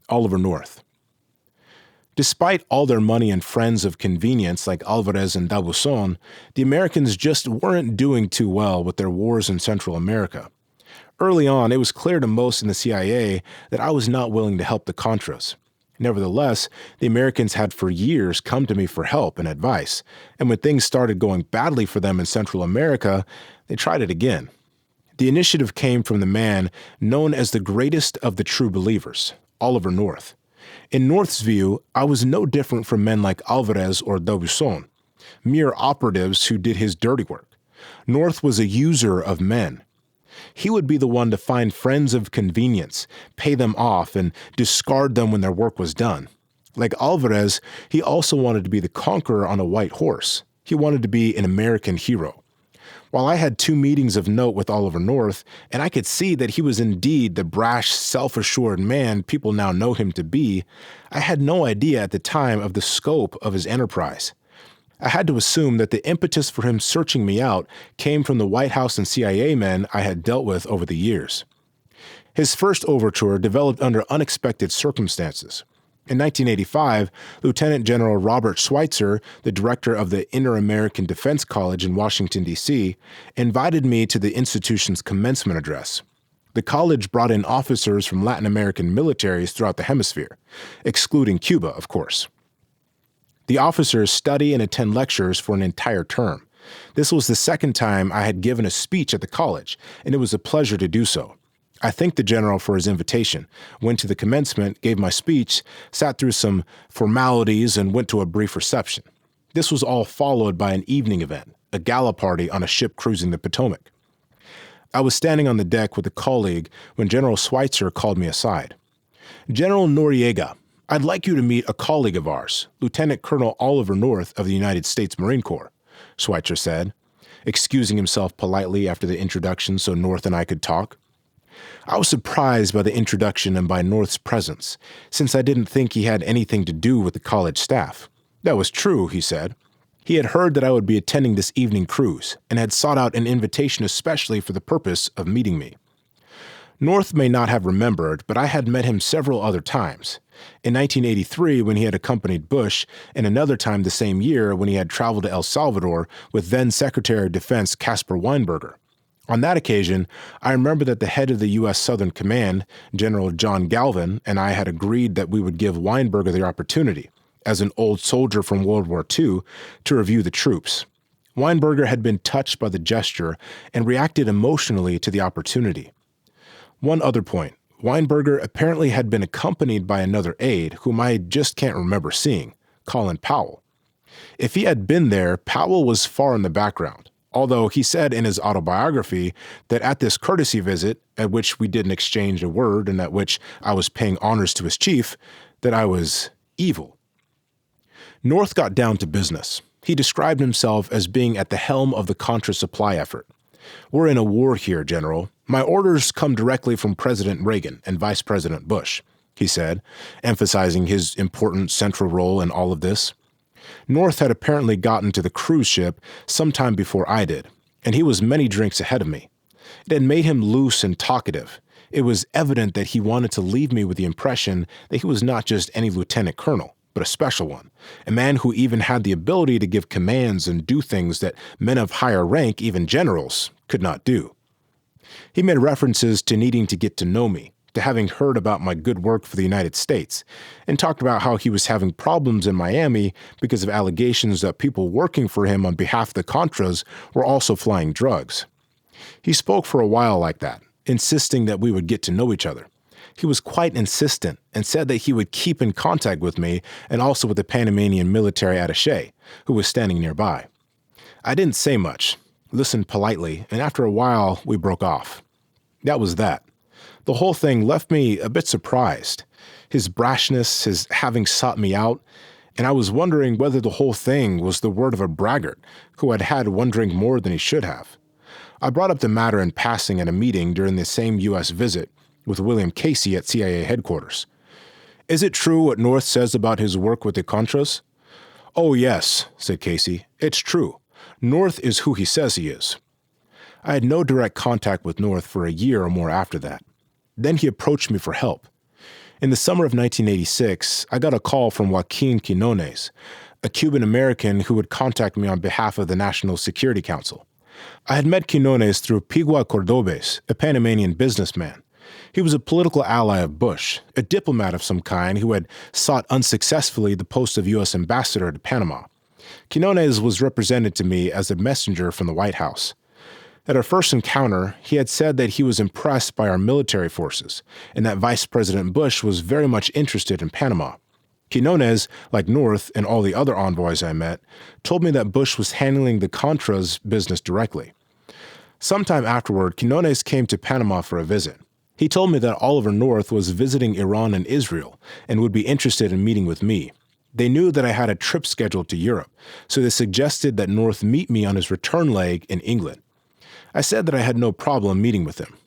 Oliver North. Despite all their money and friends of convenience like Alvarez and D'Abuisson, the Americans just weren't doing too well with their wars in Central America. Early on, it was clear to most in the CIA that I was not willing to help the Contras. Nevertheless, the Americans had for years come to me for help and advice, and when things started going badly for them in Central America, they tried it again. The initiative came from the man known as the greatest of the true believers, Oliver North. In North's view, I was no different from men like Alvarez or D'Abuisson, mere operatives who did his dirty work. North was a user of men. He would be the one to find friends of convenience, pay them off, and discard them when their work was done. Like Alvarez, he also wanted to be the conqueror on a white horse. He wanted to be an American hero. While I had 2 meetings of note with Oliver North, and I could see that he was indeed the brash, self-assured man people now know him to be, I had no idea at the time of the scope of his enterprise. I had to assume that the impetus for him searching me out came from the White House and CIA men I had dealt with over the years. His first overture developed under unexpected circumstances. In 1985, Lieutenant General Robert Schweitzer, the director of the Inter-American Defense College in Washington, D.C., invited me to the institution's commencement address. The college brought in officers from Latin American militaries throughout the hemisphere, excluding Cuba, of course. The officers study and attend lectures for an entire term. This was the second time I had given a speech at the college, and it was a pleasure to do so. I thanked the general for his invitation, went to the commencement, gave my speech, sat through some formalities, and went to a brief reception. This was all followed by an evening event, a gala party on a ship cruising the Potomac. I was standing on the deck with a colleague when General Schweitzer called me aside. "General Noriega, I'd like you to meet a colleague of ours, Lieutenant Colonel Oliver North of the United States Marine Corps," Schweitzer said, excusing himself politely after the introduction so North and I could talk. I was surprised by the introduction and by North's presence, since I didn't think he had anything to do with the college staff. That was true, he said. He had heard that I would be attending this evening cruise, and had sought out an invitation especially for the purpose of meeting me. North may not have remembered, but I had met him several other times. In 1983, when he had accompanied Bush, and another time the same year when he had traveled to El Salvador with then Secretary of Defense Caspar Weinberger. On that occasion, I remember that the head of the U.S. Southern Command, General John Galvin, and I had agreed that we would give Weinberger the opportunity, as an old soldier from World War II, to review the troops. Weinberger had been touched by the gesture and reacted emotionally to the opportunity. One other point, Weinberger apparently had been accompanied by another aide whom I just can't remember seeing, Colin Powell. If he had been there, Powell was far in the background, although he said in his autobiography that at this courtesy visit, at which we didn't exchange a word and at which I was paying honors to his chief, that I was evil. North got down to business. He described himself as being at the helm of the Contra supply effort. "We're in a war here, General. My orders come directly from President Reagan and Vice President Bush," he said, emphasizing his important central role in all of this. North had apparently gotten to the cruise ship sometime before I did, and he was many drinks ahead of me. It had made him loose and talkative. It was evident that he wanted to leave me with the impression that he was not just any lieutenant colonel, but a special one, a man who even had the ability to give commands and do things that men of higher rank, even generals, could not do. He made references to needing to get to know me, to having heard about my good work for the United States, and talked about how he was having problems in Miami because of allegations that people working for him on behalf of the Contras were also flying drugs. He spoke for a while like that, insisting that we would get to know each other. He was quite insistent and said that he would keep in contact with me and also with the Panamanian military attaché, who was standing nearby. I didn't say much, listened politely, and after a while we broke off. That was that. The whole thing left me a bit surprised. His brashness, his having sought me out, and I was wondering whether the whole thing was the word of a braggart who had had one drink more than he should have. I brought up the matter in passing at a meeting during the same U.S. visit with William Casey at CIA headquarters. "Is it true what North says about his work with the Contras?" "Oh, yes," said Casey. "It's true. North is who he says he is." I had no direct contact with North for a year or more after that. Then he approached me for help. In the summer of 1986, I got a call from Joaquin Quinones, a Cuban-American who would contact me on behalf of the National Security Council. I had met Quinones through Pigua Cordobes, a Panamanian businessman. He was a political ally of Bush, a diplomat of some kind who had sought unsuccessfully the post of U.S. ambassador to Panama. Quinones was represented to me as a messenger from the White House. At our first encounter, he had said that he was impressed by our military forces and that Vice President Bush was very much interested in Panama. Quinones, like North and all the other envoys I met, told me that Bush was handling the Contras business directly. Sometime afterward, Quinones came to Panama for a visit. He told me that Oliver North was visiting Iran and Israel and would be interested in meeting with me. They knew that I had a trip scheduled to Europe, so they suggested that North meet me on his return leg in England. I said that I had no problem meeting with him.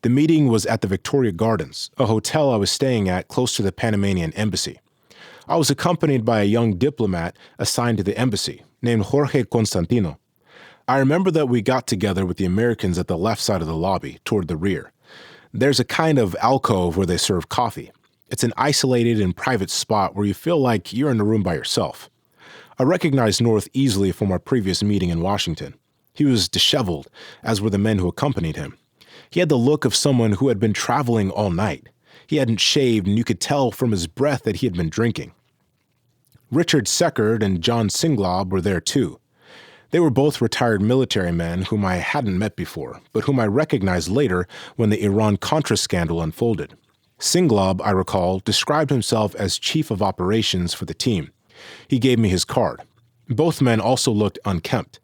The meeting was at the Victoria Gardens, a hotel I was staying at close to the Panamanian embassy. I was accompanied by a young diplomat assigned to the embassy, named Jorge Constantino. I remember that we got together with the Americans at the left side of the lobby, toward the rear. There's a kind of alcove where they serve coffee. It's an isolated and private spot where you feel like you're in a room by yourself. I recognized North easily from our previous meeting in Washington. He was disheveled, as were the men who accompanied him. He had the look of someone who had been traveling all night. He hadn't shaved, and you could tell from his breath that he had been drinking. Richard Seckert and John Singlob were there too. They were both retired military men whom I hadn't met before, but whom I recognized later when the Iran-Contra scandal unfolded. Singlob, I recall, described himself as chief of operations for the team. He gave me his card. Both men also looked unkempt.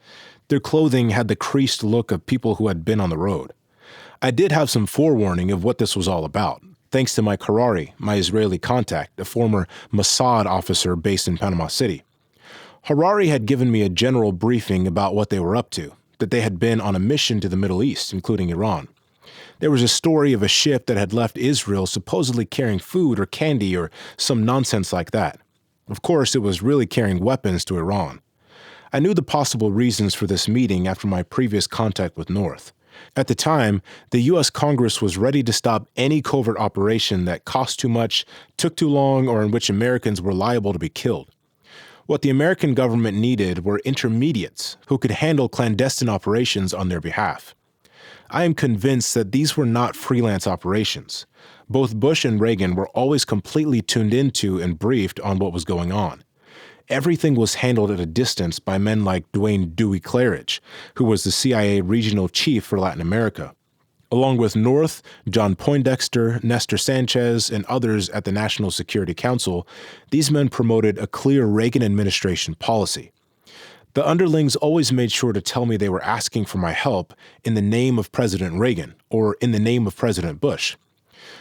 Their clothing had the creased look of people who had been on the road. I did have some forewarning of what this was all about, thanks to Mike Harari, my Israeli contact, a former Mossad officer based in Panama City. Harari had given me a general briefing about what they were up to, that they had been on a mission to the Middle East, including Iran. There was a story of a ship that had left Israel supposedly carrying food or candy or some nonsense like that. Of course, it was really carrying weapons to Iran. I knew the possible reasons for this meeting after my previous contact with North. At the time, the U.S. Congress was ready to stop any covert operation that cost too much, took too long, or in which Americans were liable to be killed. What the American government needed were intermediates who could handle clandestine operations on their behalf. I am convinced that these were not freelance operations. Both Bush and Reagan were always completely tuned into and briefed on what was going on. Everything was handled at a distance by men like Dwayne Dewey Claridge, who was the CIA regional chief for Latin America. Along with North, John Poindexter, Nestor Sanchez, and others at the National Security Council, these men promoted a clear Reagan administration policy. The underlings always made sure to tell me they were asking for my help in the name of President Reagan or in the name of President Bush.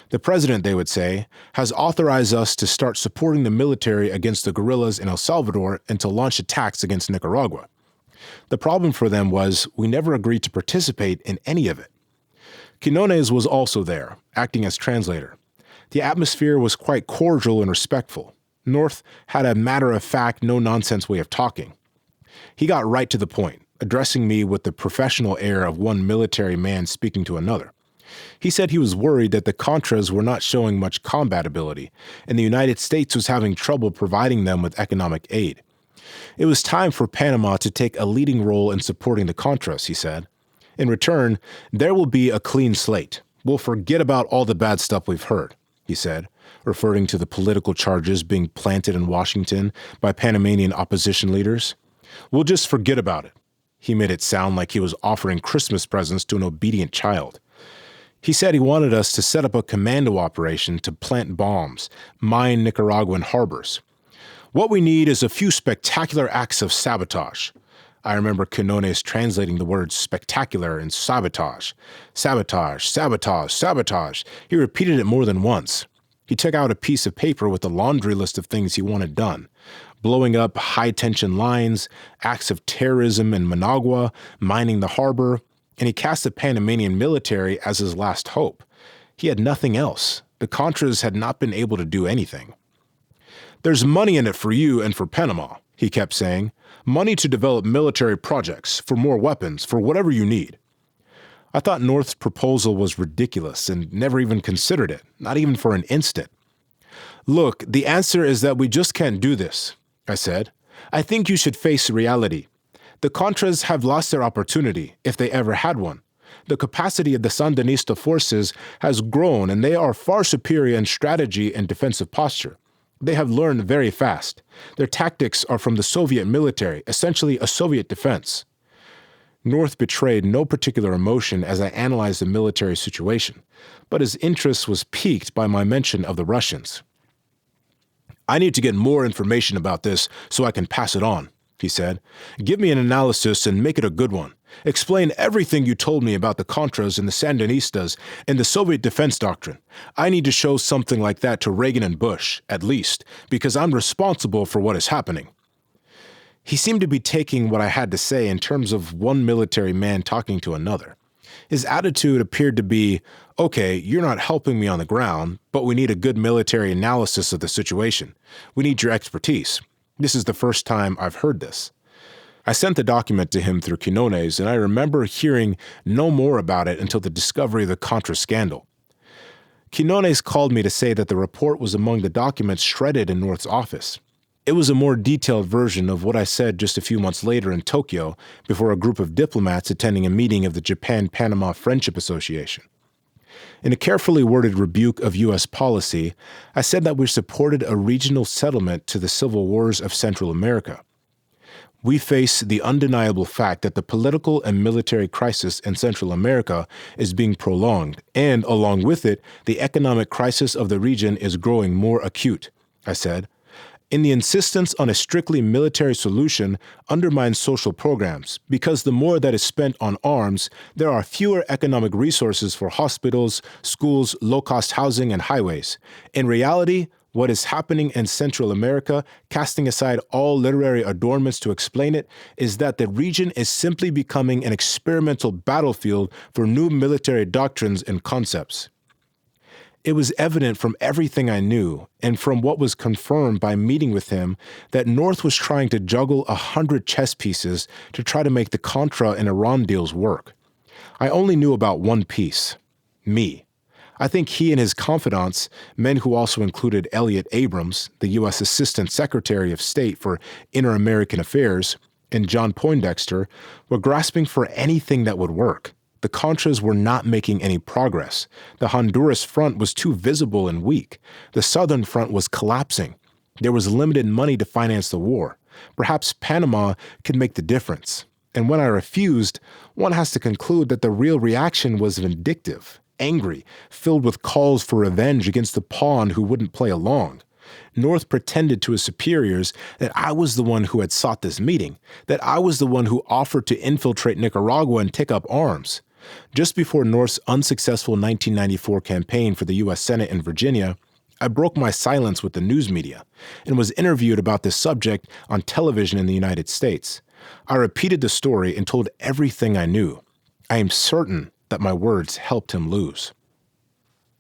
The president, they would say, has authorized us to start supporting the military against the guerrillas in El Salvador and to launch attacks against Nicaragua. The problem for them was we never agreed to participate in any of it. Quinones was also there, acting as translator. The atmosphere was quite cordial and respectful. North had a matter-of-fact, no-nonsense way of talking. He got right to the point, addressing me with the professional air of one military man speaking to another. He said he was worried that the Contras were not showing much combat ability, and the United States was having trouble providing them with economic aid. It was time for Panama to take a leading role in supporting the Contras, he said. In return, there will be a clean slate. We'll forget about all the bad stuff we've heard, he said, referring to the political charges being planted in Washington by Panamanian opposition leaders. We'll just forget about it. He made it sound like he was offering Christmas presents to an obedient child. He said he wanted us to set up a commando operation to plant bombs, mine Nicaraguan harbors. What we need is a few spectacular acts of sabotage. I remember Quinones translating the words spectacular and sabotage. Sabotage, sabotage, sabotage. He repeated it more than once. He took out a piece of paper with a laundry list of things he wanted done. Blowing up high-tension lines, acts of terrorism in Managua, mining the harbor, and he cast the Panamanian military as his last hope. He had nothing else. The Contras had not been able to do anything. There's money in it for you and for Panama, he kept saying. Money to develop military projects, for more weapons, for whatever you need. I thought North's proposal was ridiculous and never even considered it, not even for an instant. Look, the answer is that we just can't do this, I said. I think you should face reality. The Contras have lost their opportunity, if they ever had one. The capacity of the Sandinista forces has grown, and they are far superior in strategy and defensive posture. They have learned very fast. Their tactics are from the Soviet military, essentially a Soviet defense. North betrayed no particular emotion as I analyzed the military situation, but his interest was piqued by my mention of the Russians. I need to get more information about this so I can pass it on, he said. Give me an analysis and make it a good one. Explain everything you told me about the Contras and the Sandinistas and the Soviet defense doctrine. I need to show something like that to Reagan and Bush, at least, because I'm responsible for what is happening. He seemed to be taking what I had to say in terms of one military man talking to another. His attitude appeared to be, okay, you're not helping me on the ground, but we need a good military analysis of the situation. We need your expertise. This is the first time I've heard this. I sent the document to him through Quinones, and I remember hearing no more about it until the discovery of the Contra scandal. Quinones called me to say that the report was among the documents shredded in North's office. It was a more detailed version of what I said just a few months later in Tokyo before a group of diplomats attending a meeting of the Japan-Panama Friendship Association. In a carefully worded rebuke of U.S. policy, I said that we supported a regional settlement to the civil wars of Central America. We face the undeniable fact that the political and military crisis in Central America is being prolonged, and along with it, the economic crisis of the region is growing more acute, I said. And the insistence on a strictly military solution undermines social programs because the more that is spent on arms, there are fewer economic resources for hospitals, schools, low-cost housing, and highways. In reality, what is happening in Central America, casting aside all literary adornments to explain it, is that the region is simply becoming an experimental battlefield for new military doctrines and concepts. It was evident from everything I knew and from what was confirmed by meeting with him that North was trying to juggle 100 chess pieces to try to make the Contra and Iran deals work. I only knew about one piece: me. I think he and his confidants, men who also included Elliott Abrams, the U.S. Assistant Secretary of State for Inter-American Affairs, and John Poindexter, were grasping for anything that would work. The Contras were not making any progress. The Honduras front was too visible and weak. The southern front was collapsing. There was limited money to finance the war. Perhaps Panama could make the difference. And when I refused, one has to conclude that the real reaction was vindictive, angry, filled with calls for revenge against the pawn who wouldn't play along. North pretended to his superiors that I was the one who had sought this meeting, that I was the one who offered to infiltrate Nicaragua and take up arms. Just before North's unsuccessful 1994 campaign for the U.S. Senate in Virginia, I broke my silence with the news media and was interviewed about this subject on television in the United States. I repeated the story and told everything I knew. I am certain that my words helped him lose.